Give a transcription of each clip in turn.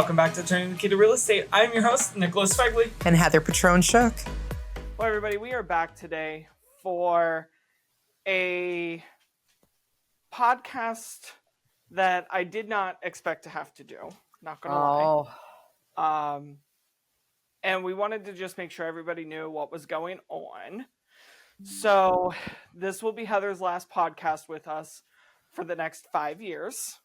Welcome back to Turning the Key to Real Estate. I'm your host, Nicholas Feagley. And Heather Petrone-Shook. Well, everybody, we are back today for a podcast that I did not expect to have to do. Not going to lie. And we wanted to just make sure everybody knew what was going on. So this will be Heather's last podcast with us for the next 5 years.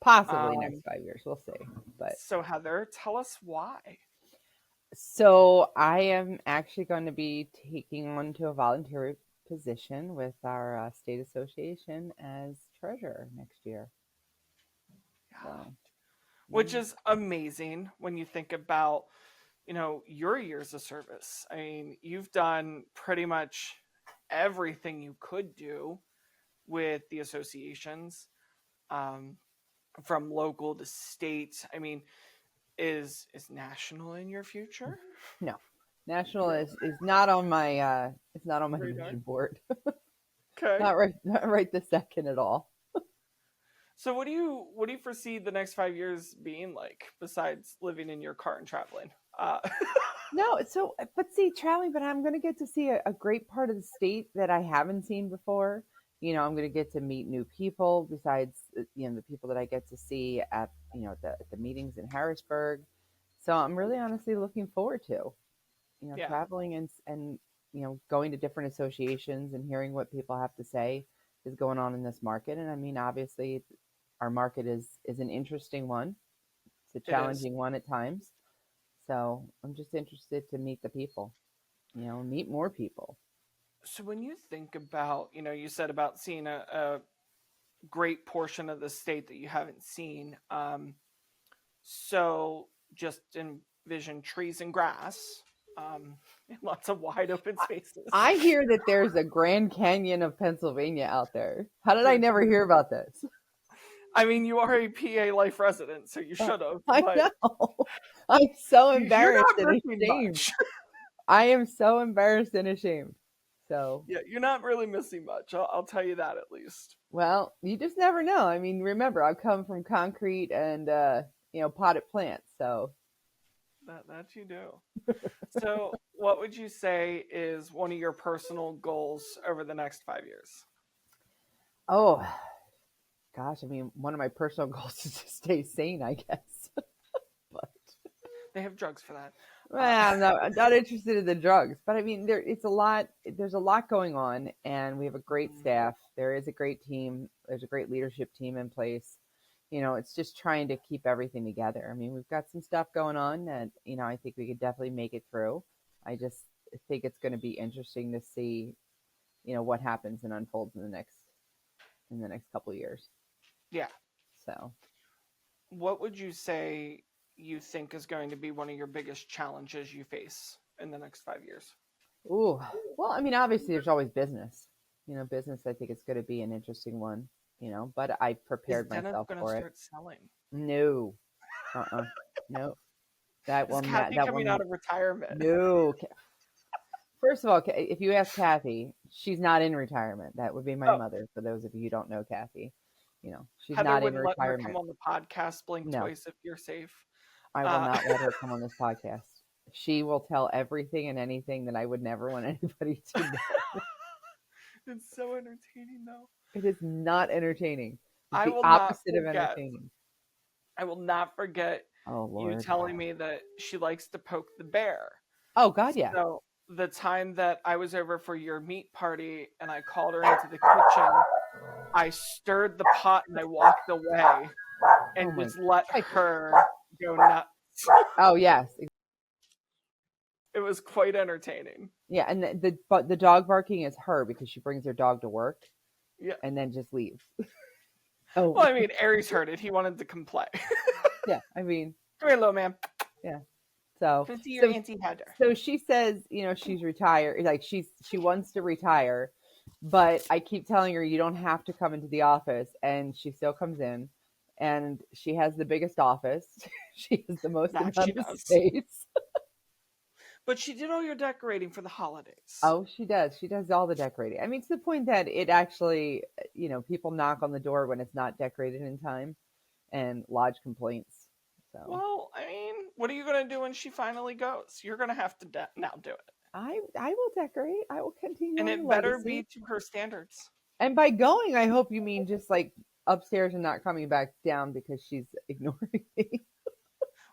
Possibly next 5 years. We'll see. But so Heather, tell us why. So I am actually going to be taking on to a volunteer position with our state association as treasurer next year. So, which is amazing when you think about, your years of service. I mean, you've done pretty much everything you could do with the associations, from local to state. I mean, is national in your future? No, national is not on my it's not on my vision board. Okay, not right this second at all. So what do you foresee the next 5 years being like besides living in your car and traveling? No, traveling, but I'm going to get to see a great part of the state that I haven't seen before. I'm going to get to meet new people besides, the people that I get to see at, the meetings in Harrisburg. So I'm really honestly looking forward to, traveling and, going to different associations and hearing what people have to say is going on in this market. And I mean, obviously our market is an interesting one. It's a challenging one at times. So I'm just interested to meet the people, meet more people. So when you think about, you said about seeing a great portion of the state that you haven't seen. So just envision trees and grass, lots of wide open spaces. I hear that there's a Grand Canyon of Pennsylvania out there. How did I never hear about this? I mean, you are a PA life resident, so you should have. I know. I'm so embarrassed and ashamed. I am so embarrassed and ashamed. So yeah, you're not really missing much. I'll tell you that at least. Well, you just never know. I mean, remember, I come from concrete and potted plants. So that you do. So, what would you say is one of your personal goals over the next 5 years? Oh, gosh, I mean, one of my personal goals is to stay sane, I guess. But they have drugs for that. Well, I'm not interested in the drugs, but I mean, there's a lot going on, and we have a great staff. There is a great team. There's a great leadership team in place. It's just trying to keep everything together. I mean, we've got some stuff going on that, I think we could definitely make it through. I just think it's going to be interesting to see, what happens and unfolds in the next couple of years. Yeah. So what would you say you think is going to be one of your biggest challenges you face in the next 5 years? Ooh, well, I mean, obviously there's always business. Business, I think it's going to be an interesting one, but I prepared myself for it. Is Dennis going to start selling? No. No. That will not. That coming out of retirement? No. First of all, if you ask Kathy, she's not in retirement. That would be my mother. For those of you who don't know Kathy, she's Heather not in retirement. Let her come on the podcast. Blink twice if you're safe. I will not let her come on this podcast. She will tell everything and anything that I would never want anybody to know. It's so entertaining, though. It is not entertaining. It's the opposite of entertaining. I will not forget you telling me that she likes to poke the bear. Oh, God, yeah. So the time that I was over for your meat party and I called her into the kitchen, I stirred the pot and I walked away and just let her go nuts. Oh, yes. It was quite entertaining. Yeah, and the dog barking is her because she brings her dog to work. Yeah, and then just leaves. Oh, well, I mean, Aries heard it. He wanted to come play. Yeah, I mean, come here, little man. Yeah. So your Auntie Heather. So she says, she's retired. Like she wants to retire, but I keep telling her you don't have to come into the office, and she still comes in. And she has the biggest office. She has the most amount of space. But she did all your decorating for the holidays. Oh, she does. She does all the decorating. I mean, to the point that it actually, people knock on the door when it's not decorated in time and lodge complaints. So, well, I mean, what are you going to do when she finally goes? You're going to have to now do it. I will decorate. I will continue And on the it better legacy. be to her standards. And by going, I hope you mean just like upstairs and not coming back down because she's ignoring me.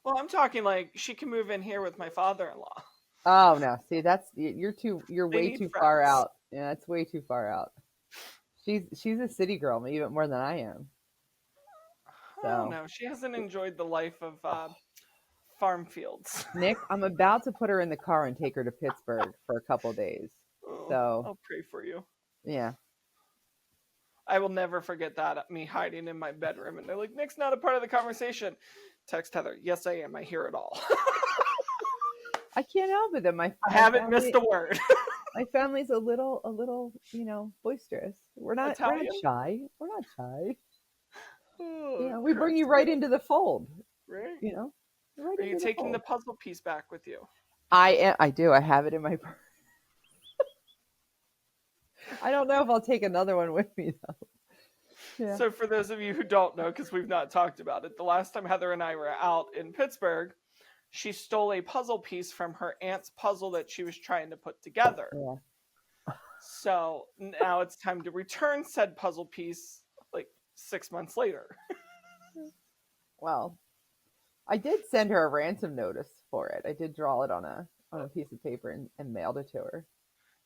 Well, I'm talking like she can move in here with my father-in-law. Oh no! See, you're They way need too far friends. out. Yeah, that's way too far out. She's a city girl, even more than I am. I don't So, know. She hasn't enjoyed the life of farm fields. Nick, I'm about to put her in the car and take her to Pittsburgh for a couple days. Oh, So, I'll pray for you. yeah. I will never forget that, me hiding in my bedroom. And they're like, Nick's not a part of the conversation. Text Heather. Yes, I am. I hear it all. I can't help it that I haven't missed a word. My family's a little, boisterous. We're not Italian? shy. We're not shy. Oh, We bring you right into the fold. Right? Right Are you into taking the fold. puzzle piece back with you? I do. I have it in my purse. I don't know if I'll take another one with me though. Yeah. So for those of you who don't know, because we've not talked about it, the last time Heather and I were out in Pittsburgh, she stole a puzzle piece from her aunt's puzzle that she was trying to put together. Yeah. So now it's time to return said puzzle piece like 6 months later. Well, I did send her a ransom notice for it. I did draw it on a piece of paper and mailed it to her.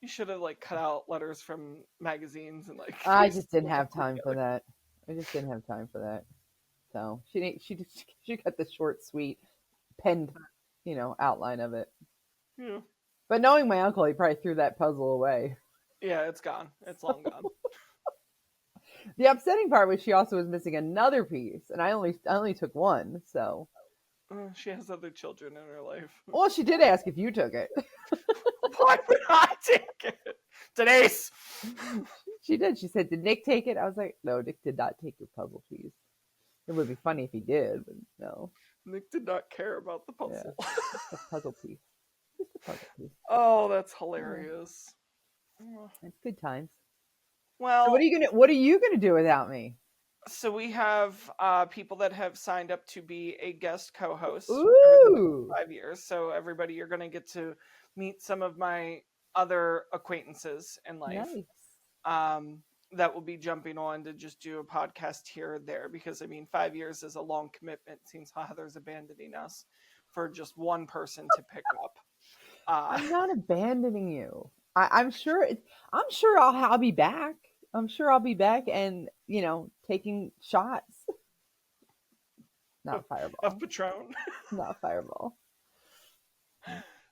You should have like cut out letters from magazines and like. I just didn't have time for that. I just didn't have time for that. So she got the short, sweet, penned, outline of it. Yeah. But knowing my uncle, he probably threw that puzzle away. Yeah, it's gone. It's long gone. The upsetting part was she also was missing another piece, and I only took one. So she has other children in her life. Well, she did ask if you took it. Why would I take it? Denise! She did. She said, "Did Nick take it?" I was like, "No, Nick did not take your puzzle piece." It would be funny if he did, but no. Nick did not care about the puzzle. Yeah, just a puzzle piece. Just a puzzle piece. Oh, that's hilarious. It's good times. Well, so what are you gonna do without me? So we have people that have signed up to be a guest co-host Ooh. over the next 5 years. So everybody, you're going to get to meet some of my other acquaintances in life. Nice. That will be jumping on to just do a podcast here or there, because I mean 5 years is a long commitment. It seems Heather's abandoning us for just one person to pick up. I'm not abandoning you. I'm sure I'll be back. I'm sure I'll be back and, taking shots. Not Fireball. Of Patron. Not Fireball.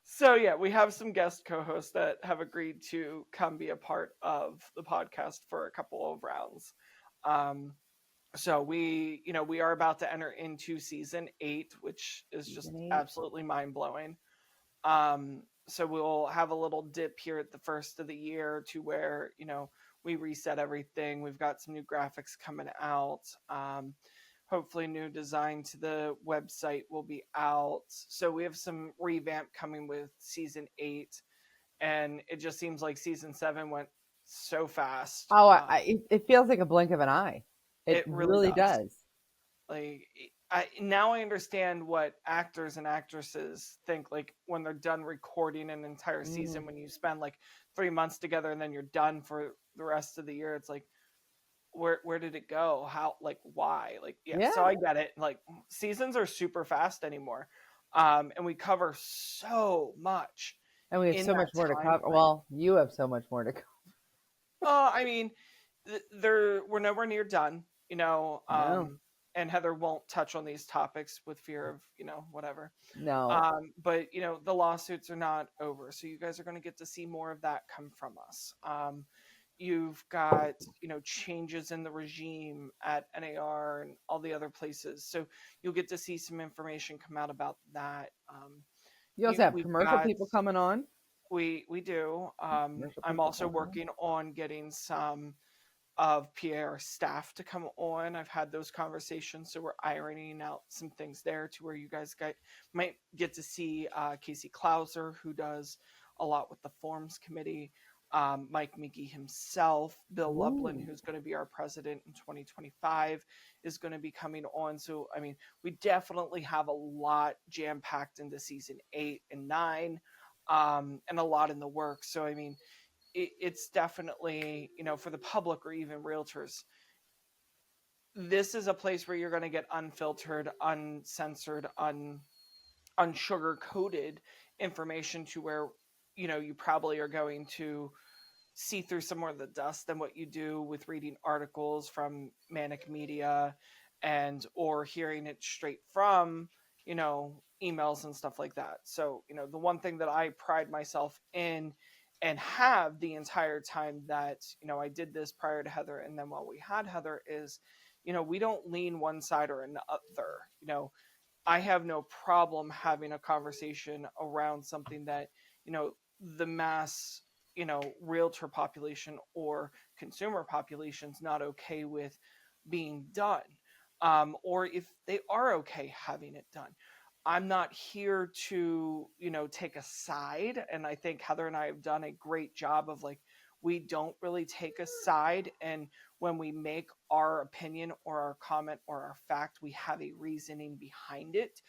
So yeah, we have some guest co-hosts that have agreed to come be a part of the podcast for a couple of rounds. So we are about to enter into season 8, which is just absolutely mind-blowing. So we'll have a little dip here at the first of the year to where, we reset everything. We've got some new graphics coming out. Hopefully new design to the website will be out. So we have some revamp coming with season 8. And it just seems like season 7 went so fast. Oh, it feels like a blink of an eye. It really does. Like, now I understand what actors and actresses think, like when they're done recording an entire season, when you spend like 3 months together and then you're done for the rest of the year, it's like, where did it go? How, like, why? Like, yeah. So I get it. Like, seasons are super fast anymore. And we cover so much. And we have so much more to cover. Well, you have so much more to cover. I mean, we're nowhere near done, No. And Heather won't touch on these topics with fear of, whatever. No. But, the lawsuits are not over. So you guys are going to get to see more of that come from us. You've got, changes in the regime at NAR and all the other places. So you'll get to see some information come out about that. You also have commercial people coming on. We do. I'm also working on getting some of PR staff to come on. I've had those conversations, so we're ironing out some things there to where you guys might get to see Casey Klauser, who does a lot with the forms committee. Mike Mickey himself, Bill Ooh. Lublin, who's going to be our president in 2025, is going to be coming on. So, I mean, we definitely have a lot jam-packed into season 8 and 9, and a lot in the works. So, I mean, it's definitely, for the public or even realtors, this is a place where you're going to get unfiltered, uncensored, unsugar-coated information to where, you probably are going to see through some more of the dust than what you do with reading articles from Manic Media or hearing it straight from, emails and stuff like that. So, the one thing that I pride myself in and have the entire time that, I did this prior to Heather and then while we had Heather is, we don't lean one side or another. I have no problem having a conversation around something that, the mass, realtor population or consumer population's not okay with being done. Or if they are okay having it done. I'm not here to, take a side. And I think Heather and I have done a great job of we don't really take a side. And when we make our opinion or our comment or our fact, we have a reasoning behind it.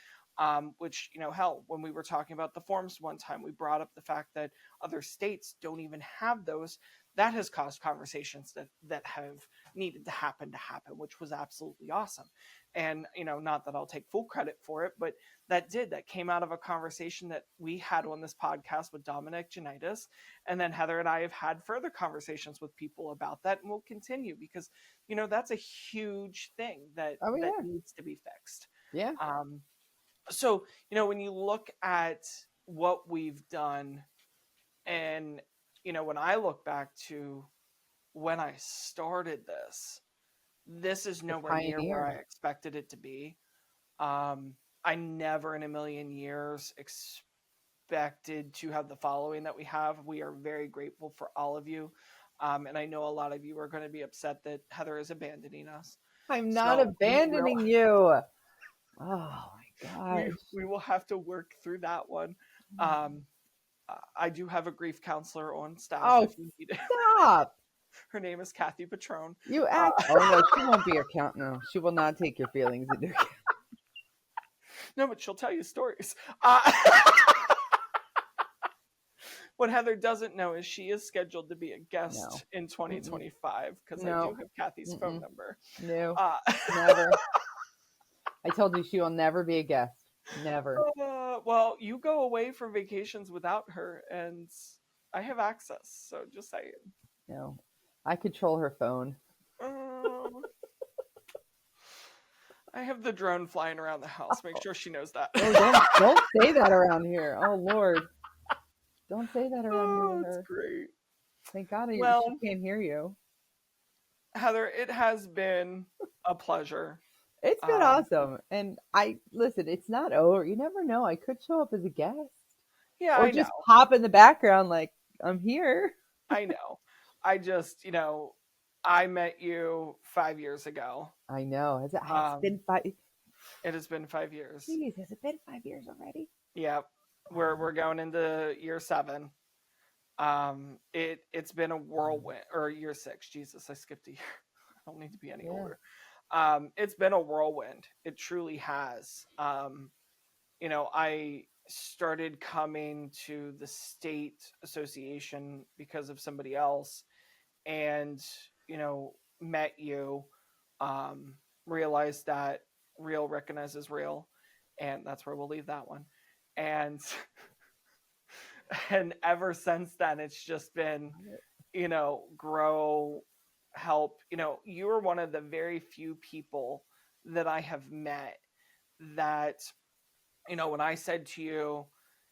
Which, hell, when we were talking about the forms one time, we brought up the fact that other states don't even have those. That has caused conversations that have needed to happen, which was absolutely awesome. And, not that I'll take full credit for it, but that came out of a conversation that we had on this podcast with Dominic Janitis. And then Heather and I have had further conversations with people about that, and we'll continue because, that's a huge thing that needs to be fixed. Yeah. So, when you look at what we've done and, when I look back to when I started this is nowhere near where I expected it to be. I never in a million years expected to have the following that we have. We are very grateful for all of you. And I know a lot of you are going to be upset that Heather is abandoning us. I'm not abandoning you. Oh my gosh. We will have to work through that one. I do have a grief counselor on staff if you need it. Stop. Her name is Kathy Petrone. You act. Oh no, she won't be your count. No, she will not take your feelings into account. No, but she'll tell you stories. What Heather doesn't know is she is scheduled to be a guest in 2025 because I do have Kathy's phone number. No, never. I told you she will never be a guest. Never. Well, you go away for vacations without her, and I have access. So just saying. No, I control her phone. I have the drone flying around the house. Make sure she knows that. Oh, don't say that around here. Oh Lord, don't say that around here with her. That's great. Thank God she can't hear you. Heather, it has been a pleasure. It's been awesome. And listen, it's not over. You never know. I could show up as a guest. Yeah, or just pop in the background like I'm here. I know. I just, I met you 5 years ago. I know. It's been 5. It has been 5 years. Jeez, has it been 5 years already? Yeah. We're going into year 7. It's been a whirlwind, or year 6. Jesus, I skipped a year. I don't need to be any older. It's been a whirlwind. It truly has. I started coming to the state association because of somebody else and, met you, realized that real recognizes real. And that's where we'll leave that one. And, and ever since then, it's just been, grow, help. You are one of the very few people that I have met that, when I said to you,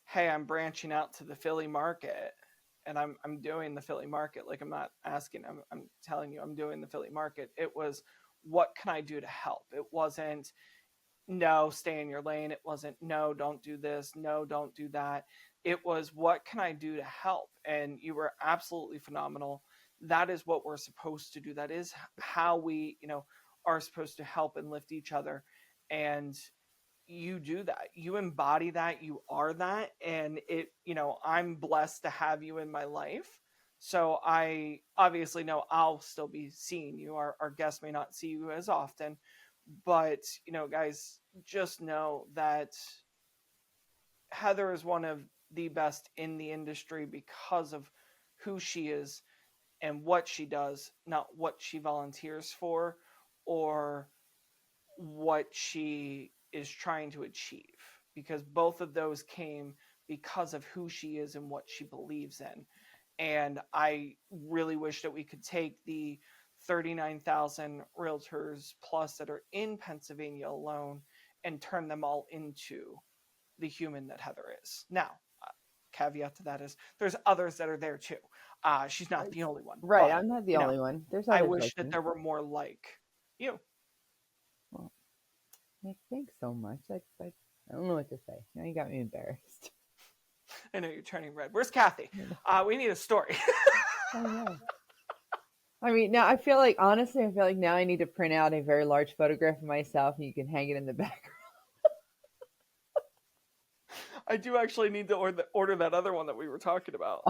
hey, I'm branching out to the Philly market and I'm doing the Philly market. Like I'm not asking, I'm telling you, I'm doing the Philly market. It was, what can I do to help? It wasn't, no, stay in your lane. It wasn't, no, don't do this. No, don't do that. It was, what can I do to help? And you were absolutely phenomenal. That is what we're supposed to do. That is how we, are supposed to help and lift each other. And you do that. You embody that. You are that. And I'm blessed to have you in my life. So I obviously know I'll still be seeing you. Our guests may not see you as often, but guys, just know that Heather is one of the best in the industry because of who she is and what she does, not what she volunteers for or what she is trying to achieve, because both of those came because of who she is and what she believes in. And I really wish that we could take the 39,000 realtors plus that are in Pennsylvania alone and turn them all into the human that Heather is. Now, caveat to that is there's others that are there too. She's not the only one. Right, but, I'm not the only one. There's others. I wish that there were more like you. Well, thanks so much. I don't know what to say. Now you got me embarrassed. I know you're turning red. Where's Kathy? We need a story. I know. I mean, now I feel like, honestly, now I need to print out a very large photograph of myself and you can hang it in the background. I do actually need to order that other one that we were talking about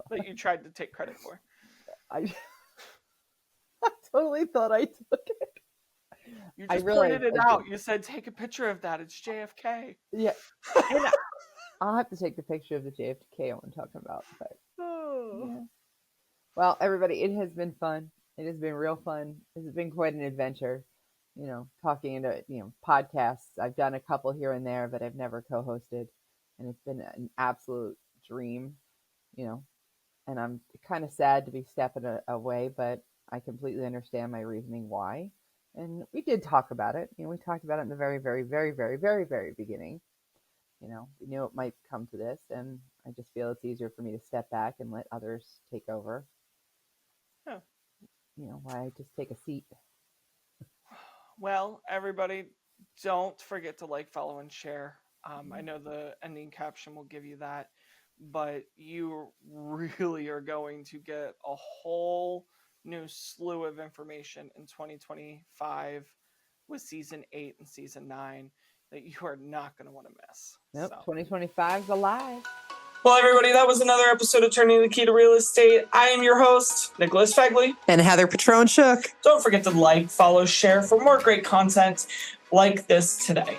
that you tried to take credit for. I totally thought I took it. You just pointed it out. You said, take a picture of that. It's JFK. Yeah. And I'll have to take the picture of the JFK I'm talking about. But, yeah. Well, everybody, it has been fun. It has been real fun. It has been quite an adventure, talking into, podcasts. I've done a couple here and there, but I've never co-hosted. And it's been an absolute dream, and I'm kind of sad to be stepping away, but I completely understand my reasoning why. And we did talk about it. We talked about it in the very, very, very, very, very, very beginning. We knew it might come to this, and I just feel it's easier for me to step back and let others take over. Oh. Why I just take a seat. Well, everybody, don't forget to like, follow, and share. I know the ending caption will give you that, but you really are going to get a whole new slew of information in 2025 with season 8 and season 9 that you are not going to want to miss. Nope, 2025 is alive. Well, everybody, that was another episode of Turning the Key to Real Estate. I am your host, Nicholas Feagley. And Heather Petrone-Shook. Don't forget to like, follow, share for more great content like this today.